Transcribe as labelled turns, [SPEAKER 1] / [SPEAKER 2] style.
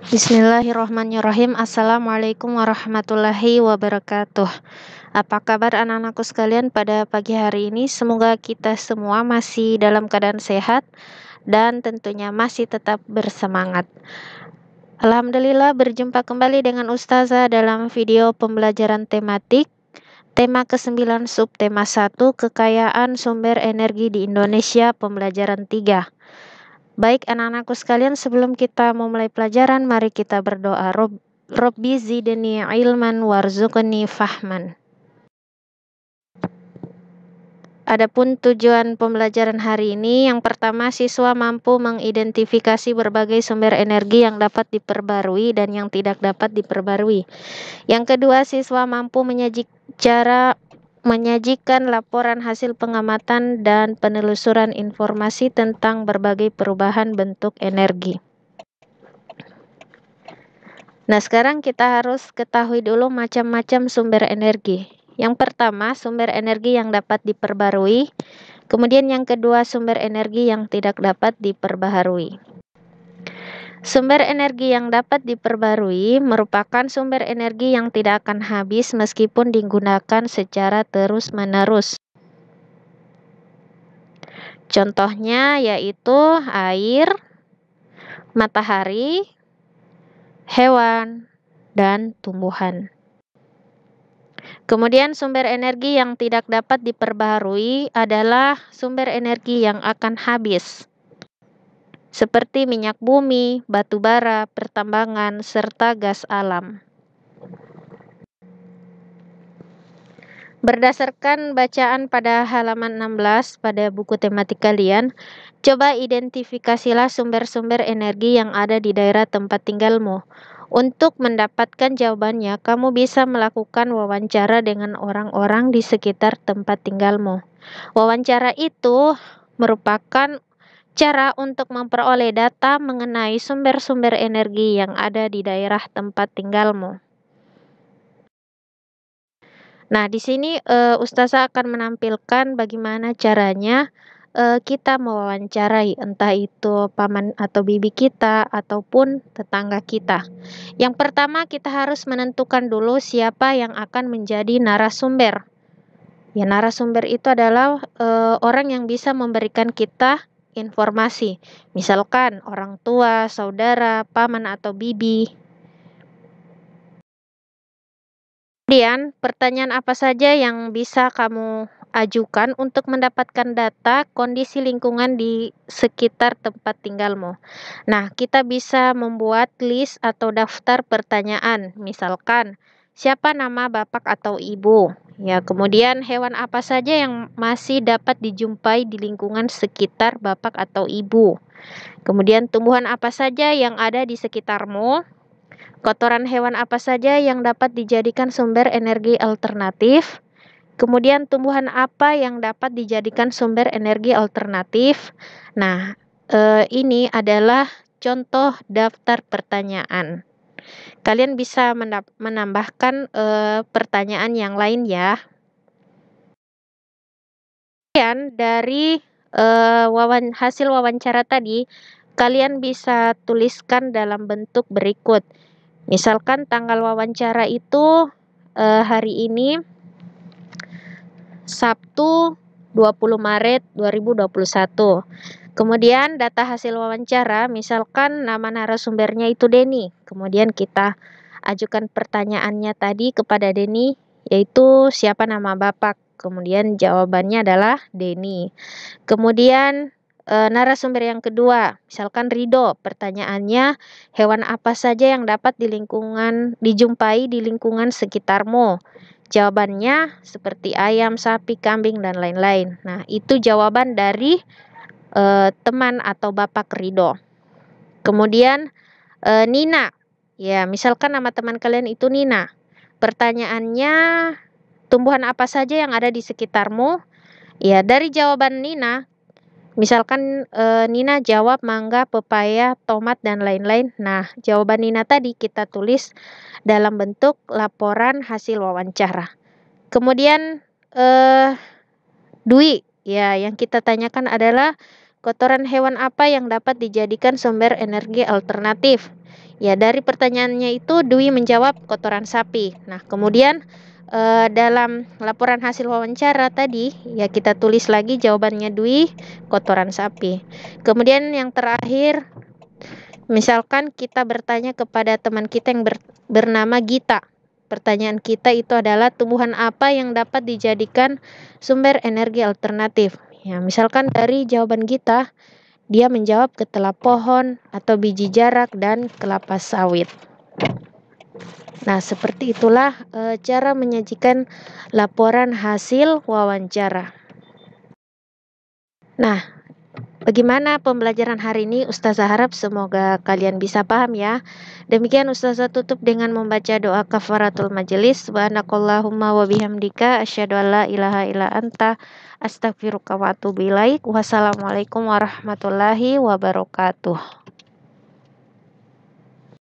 [SPEAKER 1] Bismillahirrahmanirrahim. Assalamualaikum warahmatullahi wabarakatuh. Apa kabar anak-anakku sekalian pada pagi hari ini? Semoga kita semua masih dalam keadaan sehat dan tentunya masih tetap bersemangat. Alhamdulillah, berjumpa kembali dengan Ustazah dalam video pembelajaran tematik tema ke-9 subtema 1 kekayaan sumber energi di Indonesia, pembelajaran 3. Baik anak-anakku sekalian, sebelum kita memulai pelajaran, mari kita berdoa. Robbi zidni ilman warzuqni fahman. Adapun tujuan pembelajaran hari ini, yang pertama, siswa mampu mengidentifikasi berbagai sumber energi yang dapat diperbarui dan yang tidak dapat diperbarui. Yang kedua, siswa mampu menyajikan laporan hasil pengamatan dan penelusuran informasi tentang berbagai perubahan bentuk energi. Nah, sekarang kita harus ketahui dulu macam-macam sumber energi. Yang pertama, sumber energi yang dapat diperbarui. Kemudian yang kedua, sumber energi yang tidak dapat diperbaharui. Sumber energi yang dapat diperbarui merupakan sumber energi yang tidak akan habis meskipun digunakan secara terus-menerus. Contohnya yaitu air, matahari, hewan, dan tumbuhan. Kemudian sumber energi yang tidak dapat diperbaharui adalah sumber energi yang akan habis, seperti minyak bumi, batu bara, pertambangan, serta gas alam. Berdasarkan bacaan pada halaman 16 pada buku tematik kalian, coba identifikasilah sumber-sumber energi yang ada di daerah tempat tinggalmu. Untuk mendapatkan jawabannya, kamu bisa melakukan wawancara dengan orang-orang di sekitar tempat tinggalmu. Wawancara itu merupakan cara untuk memperoleh data mengenai sumber-sumber energi yang ada di daerah tempat tinggalmu. Nah, di sini Ustazah akan menampilkan bagaimana caranya kita mewawancarai entah itu paman atau bibi kita ataupun tetangga kita. Yang pertama, kita harus menentukan dulu siapa yang akan menjadi narasumber. Ya, narasumber itu adalah orang yang bisa memberikan kita informasi. Misalkan orang tua, saudara, paman atau bibi. Kemudian, pertanyaan apa saja yang bisa kamu ajukan untuk mendapatkan data kondisi lingkungan di sekitar tempat tinggalmu. Nah, kita bisa membuat list atau daftar pertanyaan. Misalkan, siapa nama bapak atau ibu? Ya, kemudian hewan apa saja yang masih dapat dijumpai di lingkungan sekitar bapak atau ibu? Kemudian tumbuhan apa saja yang ada di sekitarmu? Kotoran hewan apa saja yang dapat dijadikan sumber energi alternatif? Kemudian tumbuhan apa yang dapat dijadikan sumber energi alternatif? Nah, ini adalah contoh daftar pertanyaan. Kalian bisa menambahkan pertanyaan yang lain ya. Kemudian dari hasil wawancara tadi, kalian bisa tuliskan dalam bentuk berikut. Misalkan tanggal wawancara itu hari ini Sabtu 20 Maret 2021. Kemudian data hasil wawancara, misalkan nama narasumbernya itu Denny. Kemudian kita ajukan pertanyaannya tadi kepada Denny, yaitu siapa nama bapak. Kemudian jawabannya adalah Denny. Kemudian narasumber yang kedua, misalkan Rido, pertanyaannya hewan apa saja yang dapat dijumpai di lingkungan sekitarmu? Jawabannya seperti ayam, sapi, kambing, dan lain-lain. Nah, itu jawaban dari teman atau bapak Rido. Kemudian Nina, ya misalkan nama teman kalian itu Nina. Pertanyaannya, tumbuhan apa saja yang ada di sekitarmu? Ya, dari jawaban Nina, misalkan Nina jawab mangga, pepaya, tomat, dan lain-lain. Nah, jawaban Nina tadi kita tulis dalam bentuk laporan hasil wawancara. Kemudian Dwi, ya yang kita tanyakan adalah kotoran hewan apa yang dapat dijadikan sumber energi alternatif. Ya, dari pertanyaannya itu Dwi menjawab kotoran sapi. Nah, kemudian dalam laporan hasil wawancara tadi, ya kita tulis lagi jawabannya Dwi, kotoran sapi. Kemudian yang terakhir, misalkan kita bertanya kepada teman kita yang bernama Gita. Pertanyaan kita itu adalah tumbuhan apa yang dapat dijadikan sumber energi alternatif. Ya, misalkan dari jawaban Gita, dia menjawab ketela pohon atau biji jarak dan kelapa sawit. Nah, seperti itulah cara menyajikan laporan hasil wawancara. Nah, bagaimana pembelajaran hari ini? Ustazah harap semoga kalian bisa paham ya. Demikian Ustazah tutup dengan membaca doa kafaratul majelis. Subhanakallahumma wa bihamdika asyhadu an la ilaha illa anta astaghfiruka wa atubu ilaik. Wassalamualaikum warahmatullahi wabarakatuh.